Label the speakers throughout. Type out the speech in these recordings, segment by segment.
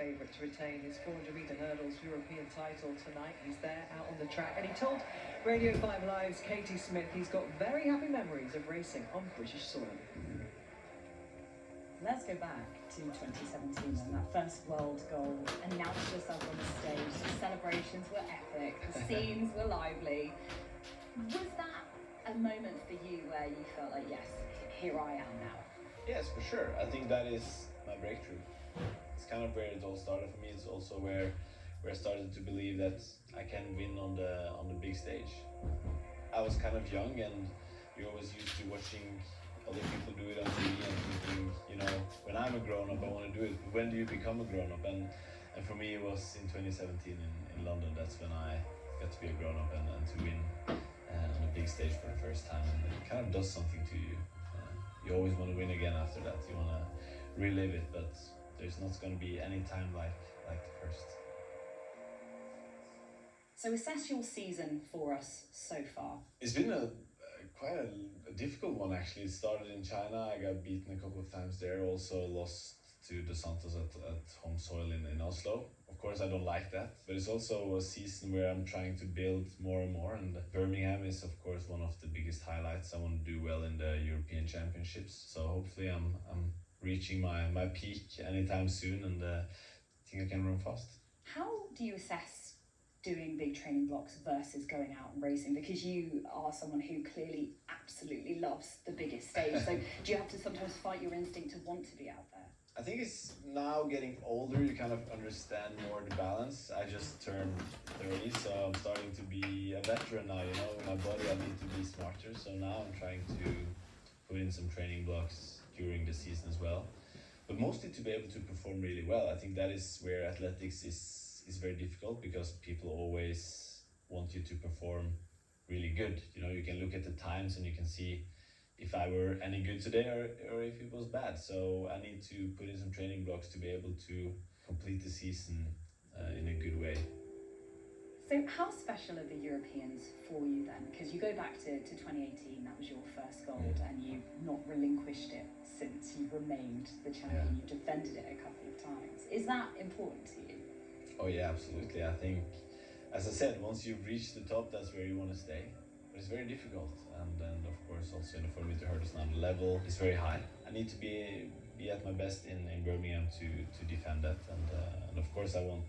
Speaker 1: favourite to retain his 400-metre hurdles European title tonight. He's there out on the track, and he told Radio 5 Live's Katie Smith he's got very happy memories of racing on British soil.
Speaker 2: Let's go back to 2017 and that first world gold. Announced yourself on the stage. The celebrations were epic. The scenes were lively. Was that a moment for you where you felt like, yes, here I am now?
Speaker 3: Yes, for sure. I think that is my breakthrough. It's kind of where it all started for me. It's also where I started to believe that I can win on the big stage. I was kind of young, and you're always used to watching other people do it on TV and thinking, you know, when I'm a grown-up, I want to do it. But when do you become a grown-up? And for me, it was in 2017 in London. That's when I got to be a grown-up and to win on a big stage for the first time. And it kind of does something to you. You always want to win again after that. You want to relive it, but there's not going to be any time like the first.
Speaker 2: So assess your season for us so far.
Speaker 3: It's been quite a difficult one, actually. It started in China. I got beaten a couple of times there. Also lost to Dos Santos at home soil in Oslo. Of course, I don't like that, but it's also a season where I'm trying to build more and more, and Birmingham is, of course, one of the biggest highlights. I want to do well in the European Championships, so hopefully I'm reaching my peak anytime soon, and I think I can run fast. How
Speaker 2: do you assess doing big training blocks versus going out and racing? Because you are someone who clearly absolutely loves the biggest stage, so do you have to sometimes fight your instinct to want to be out there?
Speaker 3: I think it's now getting older, you kind of understand more the balance. I just turned 30, so I'm starting to be a veteran now, you know. With my body, I need to be smarter, so now I'm trying to put in some training blocks during the season as well. But mostly to be able to perform really well. I think that is where athletics is very difficult, because people always want you to perform really good. You know, you can look at the times and you can see if I were any good today or if it was bad. So I need to put in some training blocks to be able to complete the season in a good way.
Speaker 2: So how special are the Europeans for you then? Because you go back to 2018, that was your first gold, and you've not relinquished it since. You've remained the champion, you've defended it a couple of times. Is that important to you?
Speaker 3: Oh yeah, absolutely. I think, as I said, once you've reached the top, that's where you want to stay. But it's very difficult, and then of course also in the 400-meter hurdles now the level is very high. I need to be at my best in Birmingham to defend that, and of course I want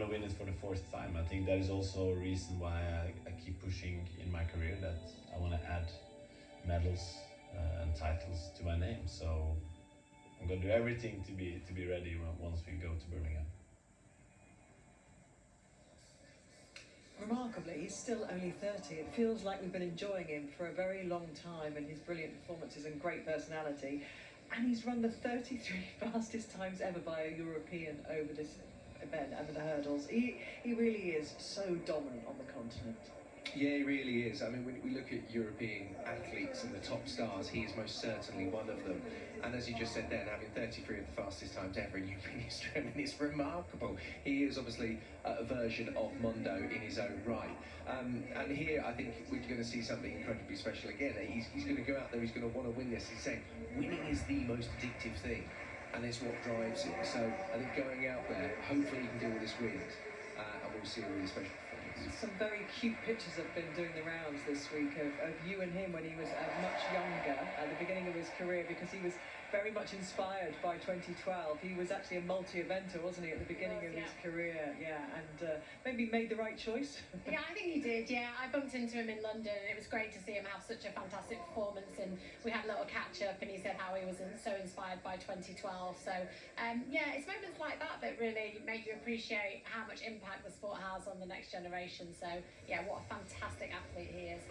Speaker 3: to win it for the fourth time. I think that is also a reason why I keep pushing in my career, that I want to add medals and titles to my name. So I'm going to do everything to be ready once we go to Birmingham.
Speaker 1: Remarkably, he's still only 30. It feels like we've been enjoying him for a very long time, and his brilliant performances and great personality. And he's run the 33 fastest times ever by a European over this event and the hurdles. He really is so dominant on the continent.
Speaker 4: Yeah, he really is. I mean, when we look at European athletes and the top stars, he is most certainly one of them. And as you just said then, having 33 of the fastest times ever in European history, I mean, it's remarkable. He is obviously a version of Mondo in his own right. And here, I think we're going to see something incredibly special again. He's going to go out there, he's going to want to win this. He's saying winning is the most addictive thing, and it's what drives him. So I think going out there, hopefully he can deal with this wind, and we'll see a really special performance.
Speaker 1: Some very cute pictures have been doing the rounds this week of you and him when he was much younger at the beginning of his career, because he was very much inspired by 2012. He was actually a multi-eventer, wasn't he, at the beginning of his career? Yeah, and maybe made the right choice.
Speaker 5: Yeah, I think he did, yeah. I bumped into him in London, and it was great to see him have such a fantastic performance, and we had a little catch-up, and he said how he was so inspired by 2012. So, yeah, it's moments like that that really make you appreciate how much impact the sport has on the next generation. So, yeah, what a fantastic athlete he is.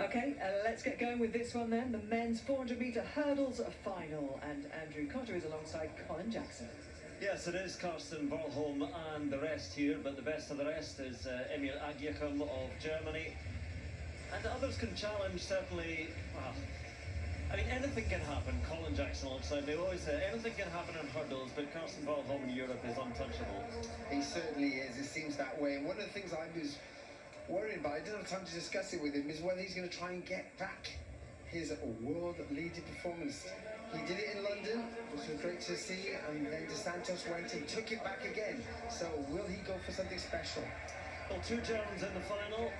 Speaker 1: Okay, let's get going with this one then. The men's 400-metre hurdles final, and Andrew Cotter is alongside Colin Jackson.
Speaker 6: Yes, it is Karsten, Warholm and the rest here, but the best of the rest is Emil Agyakam of Germany. And others can challenge, certainly. Well, I mean, anything can happen. Colin Jackson alongside me always say anything can happen in hurdles, but Karsten Warholm in Europe is untouchable.
Speaker 7: He certainly is. It seems that way. And one of the things I was worried about, I didn't have time to discuss it with him, is whether he's going to try and get back his world-leading performance He did it in London, which was great to see, and then Dos Santos went and took it back again. So will he go for something special?
Speaker 6: Well, two Germans in the final.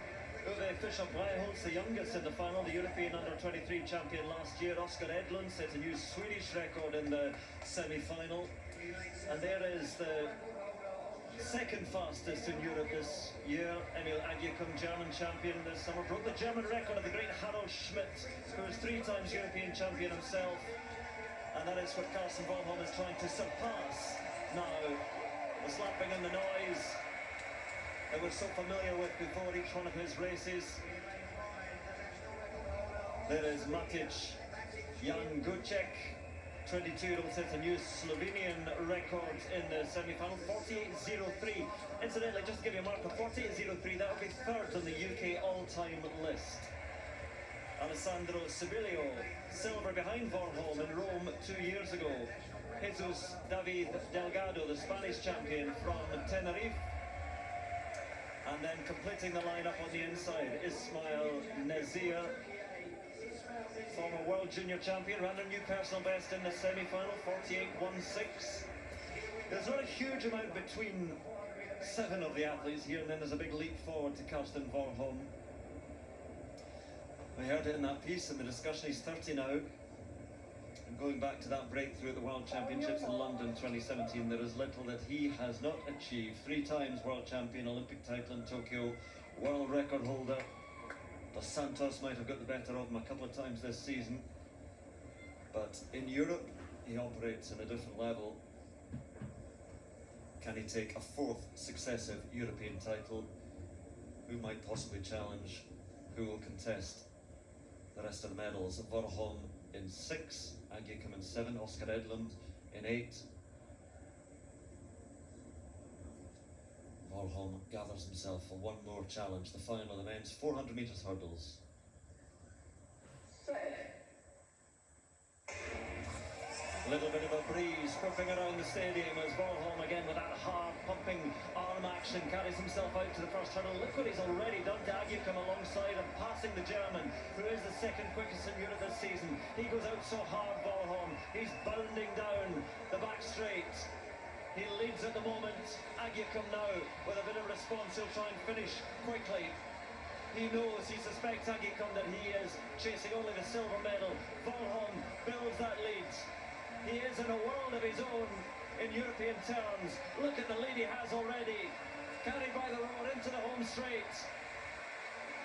Speaker 6: Uwe Fischer-Breiholz, the youngest in the final, the European under-23 champion last year. Oskar Edlund set a new Swedish record in the semi-final. And there is the second fastest in Europe this year. Emil Agyekum, German champion this summer, broke the German record of the great Harald Schmidt, who was 3 times European champion himself. And that is what Karsten Warholm is trying to surpass now. The slapping and the noise that we're so familiar with before each one of his races. There is Matic Jan Gucek, 22-year-old, set a new Slovenian record in the semi-final, 48.03. Incidentally, just to give you a mark of 48.03, that would be third on the UK all-time list. Alessandro Sibilio, silver behind Warholm in Rome 2 years ago. Jesus David Delgado, the Spanish champion from Tenerife. And then completing the lineup on the inside, Ismail Nazir, former world junior champion, ran a new personal best in the semi-final, 48.16. There's not a huge amount between 7 of the athletes here, and then there's a big leap forward to Karsten Warholm. We heard it in that piece in the discussion. He's 30 now. And going back to that breakthrough at the World Championships in London 2017, there is little that he has not achieved. 3 times world champion, Olympic title in Tokyo, world record holder. Dos Santos might have got the better of him a couple of times this season. But in Europe, he operates in a different level. Can he take a 4th successive European title? Who might possibly challenge? Who will contest the rest of the medals? Warholm in 6, Agyekum in 7, Oskar Edlund in 8. Warholm gathers himself for one more challenge, the final of the men's 400 metres hurdles. A little bit of a breeze whipping around the stadium as Warholm again with that hard pumping arm action carries himself out to the first hurdle. Look what he's already done to Agyekum alongside and passing the German, who is the 2nd quickest in Europe this season. He goes out so hard, Warholm. He's bounding down the back straight. He leads at the moment. Agyekum now with a bit of response. He'll try and finish quickly. He knows, he suspects Agyekum that he is chasing only the silver medal. Warholm builds that lead. He is in a world of his own in European terms. Look at the lead he has already. Carried by the road into the home straight.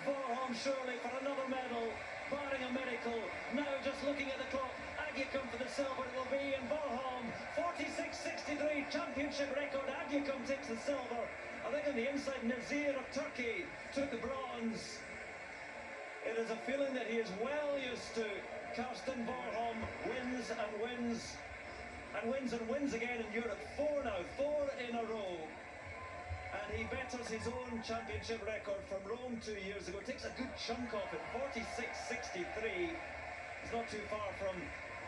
Speaker 6: Warholm surely for another medal, barring a miracle. Now just looking at the clock, Agyekum for the silver it will be, and Warholm 46.63 championship record. Agyekum takes the silver. I think on the inside Nazir of Turkey took the bronze. It is a feeling that he is well used to. Karsten Warholm wins and wins and wins and wins again in Europe. 4 now, 4 in a row. And he betters his own championship record from Rome 2 years ago. Takes a good chunk off it, 46.63. He's not too far from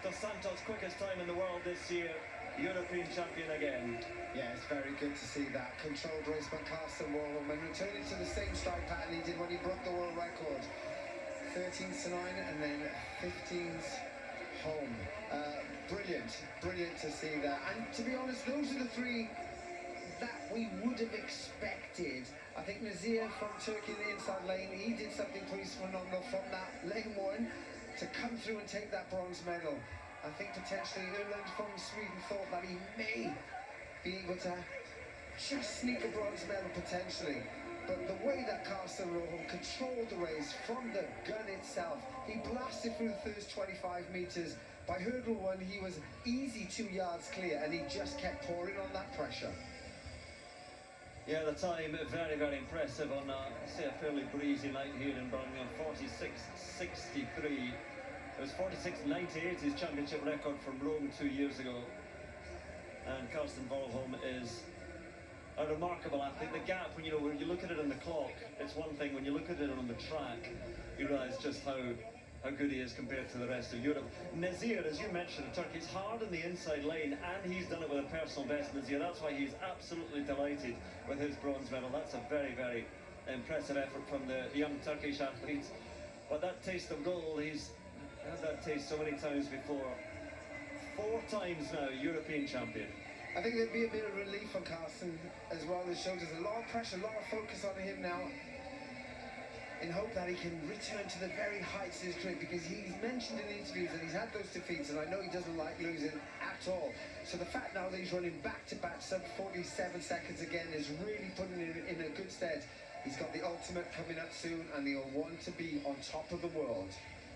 Speaker 6: Dos Santos' quickest time in the world this year. European champion again.
Speaker 7: Yeah, it's very good to see that controlled race by Karsten Warholm and returning to the same strike pattern he did when he broke the world record. 13s to 9 and then 15s home. Brilliant to see that. And to be honest, those are the 3 that we would have expected. I think Nazir from Turkey in the inside lane, he did something pretty phenomenal from that lane 1 to come through and take that bronze medal. I think potentially Irland from Sweden thought that he may be able to just sneak a bronze medal potentially. But the way that Karsten Warholm controlled the race from the gun itself, he blasted through the first 25 metres. By hurdle 1, he was easy 2 yards clear, and he just kept pouring on that pressure.
Speaker 6: Yeah, the time very, very impressive on, say, a fairly breezy night here in Birmingham, 46.63. It was 46.98, his championship record from Rome 2 years ago. And Karsten Warholm is a remarkable athlete. The gap, when you look at it on the clock, it's one thing. When you look at it on the track, you realise just how good he is compared to the rest of Europe. Nazir, as you mentioned, Turkey's hard in the inside lane, and he's done it with a personal best, Nazir. That's why he's absolutely delighted with his bronze medal. That's a very, very impressive effort from the young Turkish athlete. But that taste of gold, he's had that taste so many times before. 4 times now European champion.
Speaker 7: I think there'd be a bit of relief on Karsten as well. The shoulders, a lot of pressure, a lot of focus on him now, in hope that he can return to the very heights of his career, because he's mentioned in interviews that he's had those defeats, and I know he doesn't like losing at all. So the fact now that he's running back-to-back sub 47 seconds again is really putting him in a good stead. He's got the ultimate coming up soon, and he'll want to be on top of the world.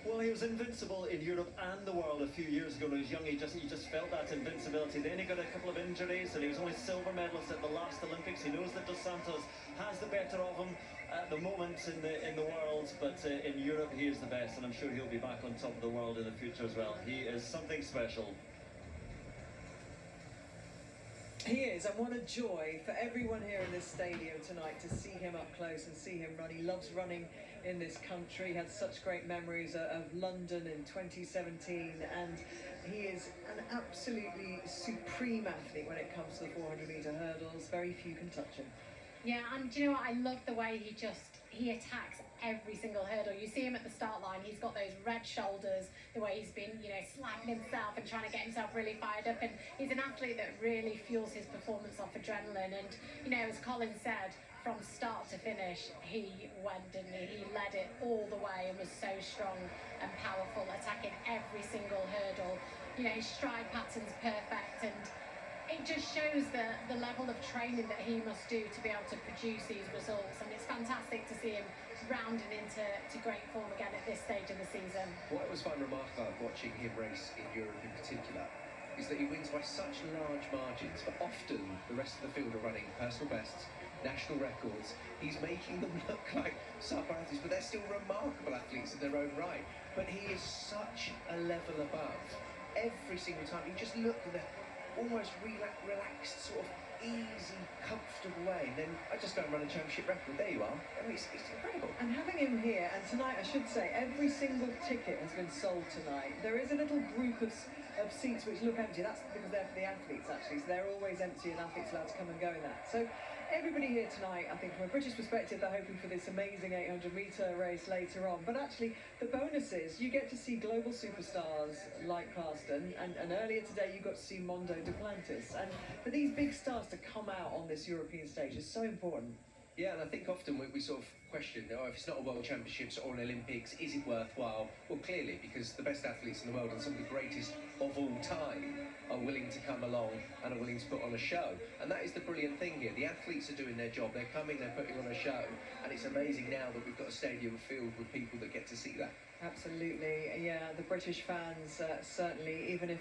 Speaker 6: Well, he was invincible in Europe and the world a few years ago when he was young. He just felt that invincibility. Then he got a couple of injuries, and he was only silver medalist at the last Olympics. He knows that Dos Santos has the better of him at the moment in the world, but in Europe he is the best, and I'm sure he'll be back on top of the world in the future as well. He is something special.
Speaker 1: He is, and what a joy for everyone here in this stadium tonight to see him up close and see him run. He loves running in this country. He had such great memories of London in 2017, and he is an absolutely supreme athlete when it comes to the 400-metre hurdles. Very few can touch him.
Speaker 5: Yeah, and do you know what? I love the way he attacks every single hurdle. You see him at the start line, he's got those red shoulders, the way he's been, slapping himself and trying to get himself really fired up, and he's an athlete that really fuels his performance off adrenaline. And, as Colin said, from start to finish, he went, didn't he? He led it all the way and was so strong and powerful, attacking every single hurdle. His stride pattern's perfect, and it just shows the level of training that he must do to be able to produce these results, and it's fantastic to see him rounding into great form again at this stage of the season.
Speaker 4: What I always find remarkable about watching him race in Europe in particular is that he wins by such large margins, but often the rest of the field are running personal bests, national records. He's making them look like subpar athletes, but they're still remarkable athletes in their own right. But he is such a level above every single time. You just look at the almost relaxed, sort of easy, comfortable way, and then I just go and run a championship record. There you are. I mean, it's incredible.
Speaker 1: And having him here, and tonight I should say, every single ticket has been sold tonight. There is a little group of seats which look empty. That's because they're for the athletes, actually, so they're always empty and athletes allowed to come and go in that. So everybody here tonight, I think from a British perspective, they're hoping for this amazing 800-metre race later on. But actually, the bonus is you get to see global superstars like Karsten, and earlier today you got to see Mondo Duplantis. And for these big stars to come out on this European stage is so important.
Speaker 4: Yeah, and I think often we sort of question, if it's not a World Championships or an Olympics, is it worthwhile? Well, clearly, because the best athletes in the world and some of the greatest of all time are willing to come along and are willing to put on a show. And that is the brilliant thing here. The athletes are doing their job. They're coming, they're putting on a show. And it's amazing now that we've got a stadium filled with people that get to see that.
Speaker 1: Absolutely, yeah, the British fans certainly, even if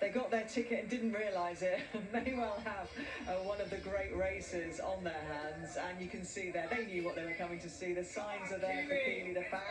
Speaker 1: they got their ticket and didn't realise it, may well have one of the great races on their hands. And you can see there, they knew what they were coming to see. The signs are there for clearly the fans.